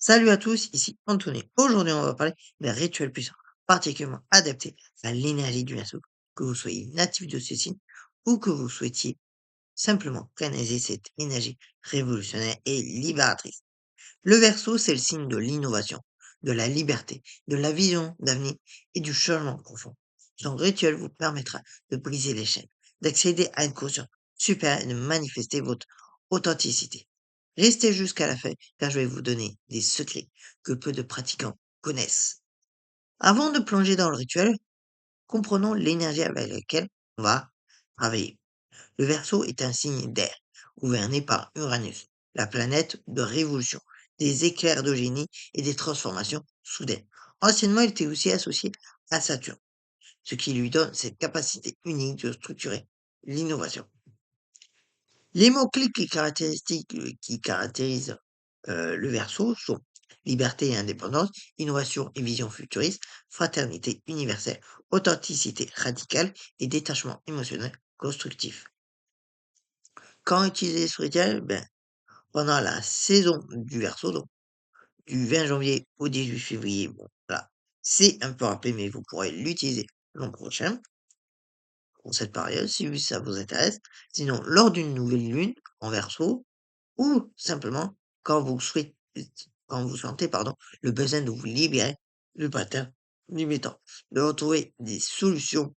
Salut à tous, ici Anthony. Aujourd'hui, on va parler d'un rituel puissant, particulièrement adapté à l'énergie du verso, que vous soyez natif de ce signe ou que vous souhaitiez simplement canaliser cette énergie révolutionnaire et libératrice. Le verso, c'est le signe de l'innovation, de la liberté, de la vision d'avenir et du changement profond. Son rituel vous permettra de briser les chaînes, d'accéder à une conscience supérieure et de manifester votre authenticité. Restez jusqu'à la fin car je vais vous donner des secrets que peu de pratiquants connaissent. Avant de plonger dans le rituel, comprenons l'énergie avec laquelle on va travailler. Le Verseau est un signe d'air, gouverné par Uranus, la planète de révolution, des éclairs de génie et des transformations soudaines. Anciennement, il était aussi associé à Saturne, ce qui lui donne cette capacité unique de structurer l'innovation. Les mots-clés qui caractérisent le Verseau sont liberté et indépendance, innovation et vision futuriste, fraternité universelle, authenticité radicale et détachement émotionnel constructif. Quand utiliser ce rituel? Ben, pendant la saison du Verseau, donc du 20 janvier au 18 février, bon, là, c'est un peu râpé, mais vous pourrez l'utiliser l'an prochain, pour cette période, si ça vous intéresse. Sinon, lors d'une nouvelle lune en Verseau, ou simplement quand vous souhaitez, quand vous sentez, pardon, le besoin de vous libérer du pattern limitant, de retrouver des solutions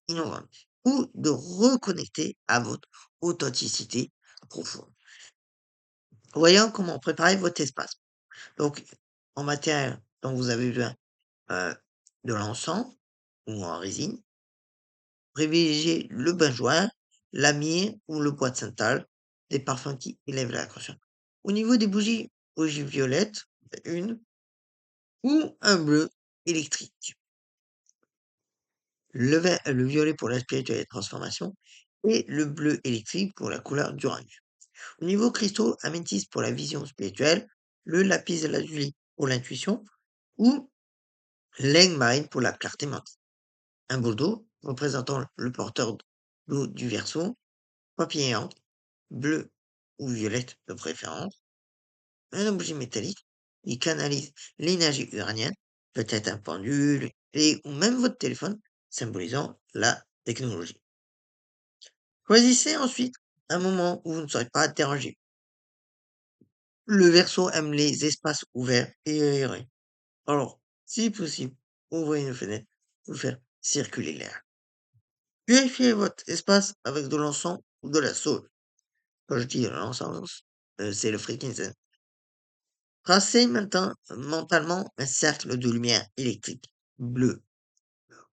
innovantes, ou de reconnecter à votre authenticité profonde. Voyons comment préparer votre espace. Donc, en matériel dont vous avez besoin, heu, de l'encens ou en résine, privilégiez le benjoin, la myrrhe ou le bois de santal, des parfums qui élèvent la conscience. Au niveau des bougies violettes, une ou un bleu électrique. Le violet pour la spirituelle transformation et le bleu électrique pour la couleur d'Uranus. Au niveau cristaux, améthyste pour la vision spirituelle, le lapis lazuli pour l'intuition ou l'aigle marine pour la clarté mentale. Un bol d'eau représentant le porteur d'eau du Verseau, papillon, bleu ou violette de préférence, un objet métallique qui canalise l'énergie uranienne, peut-être un pendule, une clé ou même votre téléphone, symbolisant la technologie. Choisissez ensuite un moment où vous ne serez pas dérangé. Le Verseau aime les espaces ouverts et aérés. Alors, si possible, ouvrez une fenêtre pour faire circuler l'air. Purifiez votre espace avec de l'encens ou de la sauge. Quand je dis l'encens, c'est le frankincense. Tracez maintenant mentalement un cercle de lumière électrique bleue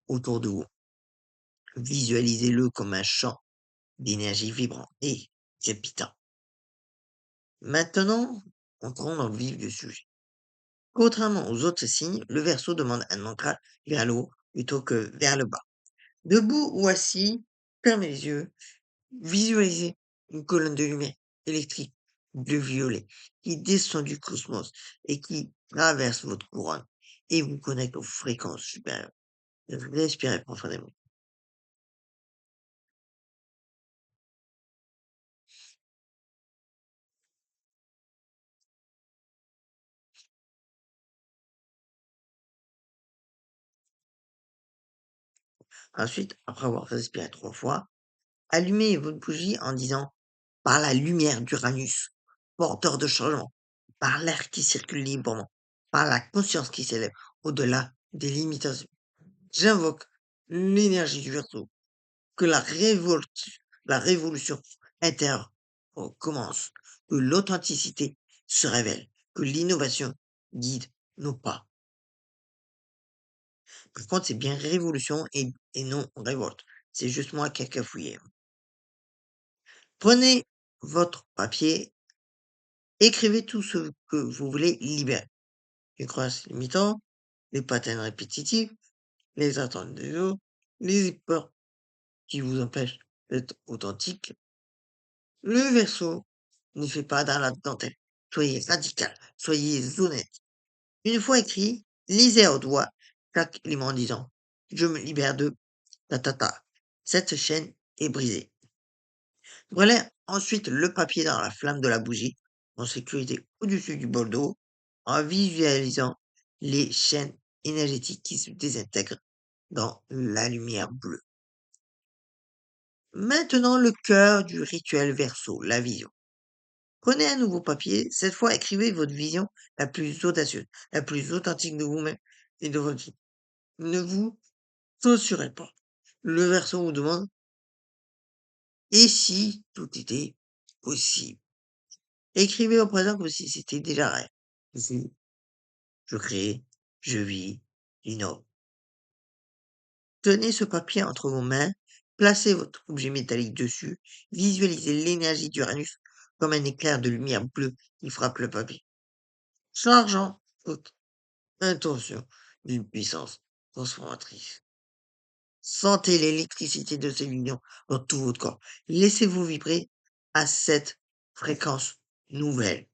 autour de vous. Visualisez-le comme un champ d'énergie vibrant et crépitant. Maintenant, entrons dans le vif du sujet. Contrairement aux autres signes, le Verseau demande un ancrage vers le haut plutôt que vers le bas. Debout ou assis, fermez les yeux. Visualisez une colonne de lumière électrique bleu-violet qui descend du cosmos et qui traverse votre couronne et vous connecte aux fréquences supérieures. Respirez profondément. Ensuite, après avoir respiré 3 fois, allumez votre bougie en disant par la lumière d'Uranus, porteur de changement, par l'air qui circule librement, par la conscience qui s'élève au-delà des limitations. J'invoque l'énergie du Verseau. Que la révolution intérieure commence, que l'authenticité se révèle, que l'innovation guide nos pas. Par contre, c'est bien révolution et non révolte. C'est juste moi qui ai cafouillé. Prenez votre papier, écrivez tout ce que vous voulez libérer. Les croyances limitantes, les patterns répétitifs, les attentes des autres, les peurs qui vous empêchent d'être authentique. Le Verseau ne fait pas dans la dentelle. Soyez radical, soyez honnête. Une fois écrit, lisez à haute voix chaque élément en disant je me libère de ta ta ta. Cette chaîne est brisée. Brûlez ensuite le papier dans la flamme de la bougie, en sécurité au-dessus du bol d'eau. en visualisant les chaînes énergétiques qui se désintègrent dans la lumière bleue. Maintenant, le cœur du rituel verso, la vision. Prenez un nouveau papier, cette fois écrivez votre vision la plus audacieuse, la plus authentique de vous-même et de votre vie. Ne vous censurez pas. Le verso vous demande et si tout était possible. Écrivez au présent comme si c'était déjà vrai. Je crée, je vis, j'innove. Tenez ce papier entre vos mains, placez votre objet métallique dessus, visualisez l'énergie d'Uranus comme un éclair de lumière bleue qui frappe le papier, chargeant votre intention d'une puissance transformatrice. Sentez l'électricité de ces millions dans tout votre corps. Laissez-vous vibrer à cette fréquence nouvelle.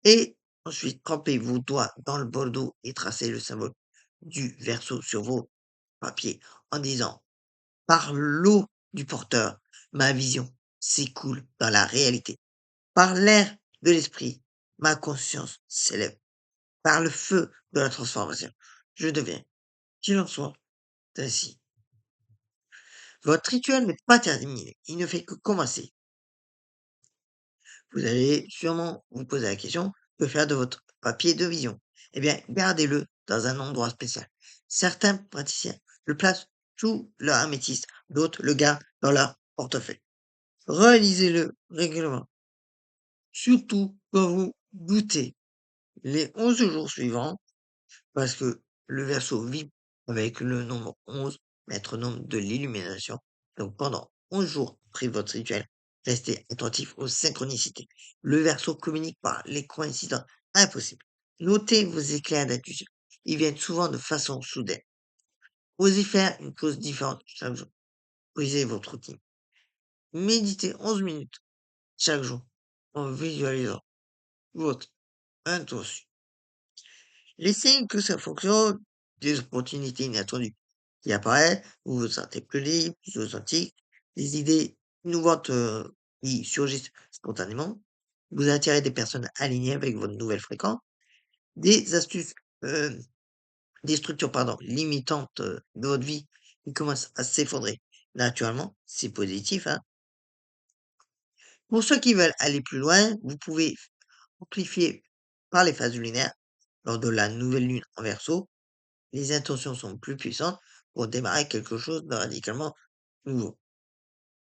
Et ensuite, trempez vos doigts dans le bol d'eau et tracez le symbole du verso sur vos papiers en disant par l'eau du porteur, ma vision s'écoule dans la réalité. Par l'air de l'esprit, ma conscience s'élève. Par le feu de la transformation, je deviens. Qu'il en soit ainsi. Votre rituel n'est pas terminé. Il ne fait que commencer. Vous allez sûrement vous poser la question, que faire de votre papier de vision? Eh bien, gardez-le dans un endroit spécial. Certains praticiens le placent sous leur améthyste, d'autres le gardent dans leur portefeuille. Relisez-le régulièrement, surtout quand vous doutez. Les 11 jours suivants, parce que le Verseau vit avec le nombre 11, maître nombre de l'illumination. Donc pendant 11 jours après votre rituel, restez attentif aux synchronicités. Le Verseau communique par les coïncidences impossibles. Notez vos éclairs d'intuition. Ils viennent souvent de façon soudaine. Osez faire une chose différente chaque jour. Brisez votre routine. Méditez 11 minutes chaque jour en visualisant votre intention. Les signes que ça fonctionne, des opportunités inattendues qui apparaissent, vous vous sentez plus libre, plus authentique, des idées innovantes qui surgissent spontanément, vous attirez des personnes alignées avec votre nouvelle fréquence, des astuces, euh, des structures pardon, limitantes de votre vie qui commencent à s'effondrer naturellement, c'est positif. Hein. Pour ceux qui veulent aller plus loin, vous pouvez amplifier par les phases lunaires lors de la nouvelle lune en Verseau. Les intentions sont plus puissantes pour démarrer quelque chose de radicalement nouveau.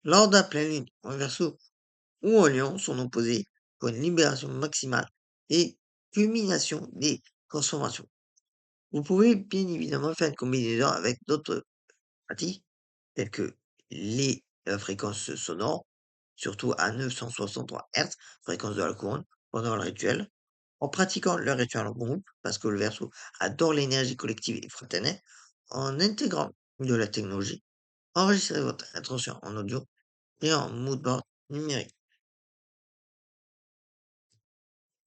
Lors d'un plein lune en Verseau ou en Lion sont opposés pour une libération maximale et culmination des transformations. Vous pouvez bien évidemment faire une combinaison avec d'autres pratiques telles que les fréquences sonores, surtout à 963 Hz, fréquence de la couronne, pendant le rituel, en pratiquant le rituel en groupe, parce que le Verseau adore l'énergie collective et fraternelle, en intégrant de la technologie, enregistrez votre intention en audio et en moodboard numérique.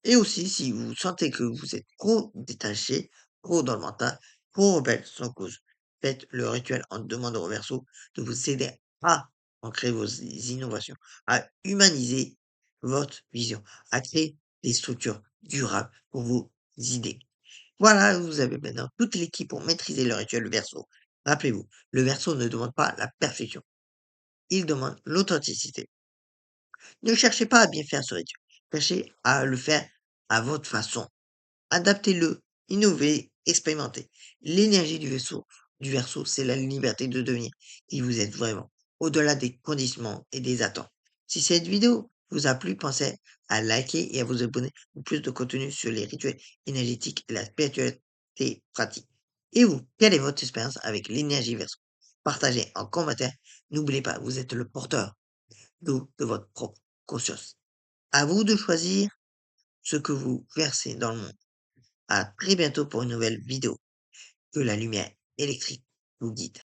Et aussi, si vous sentez que vous êtes trop détaché, trop dans le mental, trop rebelle sans cause, faites le rituel en demandant au Verseau de vous aider à ancrer vos innovations, à humaniser votre vision, à créer des structures durables pour vos idées. Voilà, vous avez maintenant toute l'équipe pour maîtriser le rituel Verseau. Rappelez-vous, le Verseau ne demande pas la perfection, il demande l'authenticité. Ne cherchez pas à bien faire ce rituel, cherchez à le faire à votre façon. Adaptez-le, innovez, expérimentez. L'énergie du Verseau, c'est la liberté de devenir qui vous êtes vraiment, au-delà des conditionnements et des attentes. Si cette vidéo vous a plu, pensez à liker et à vous abonner pour plus de contenu sur les rituels énergétiques et la spiritualité pratique. Et vous, quelle est votre expérience avec l'énergie Verseau? Partagez en commentaire. N'oubliez pas, vous êtes le porteur d'eau de votre propre conscience. À vous de choisir ce que vous versez dans le monde. À très bientôt pour une nouvelle vidéo. Que la lumière électrique vous guide.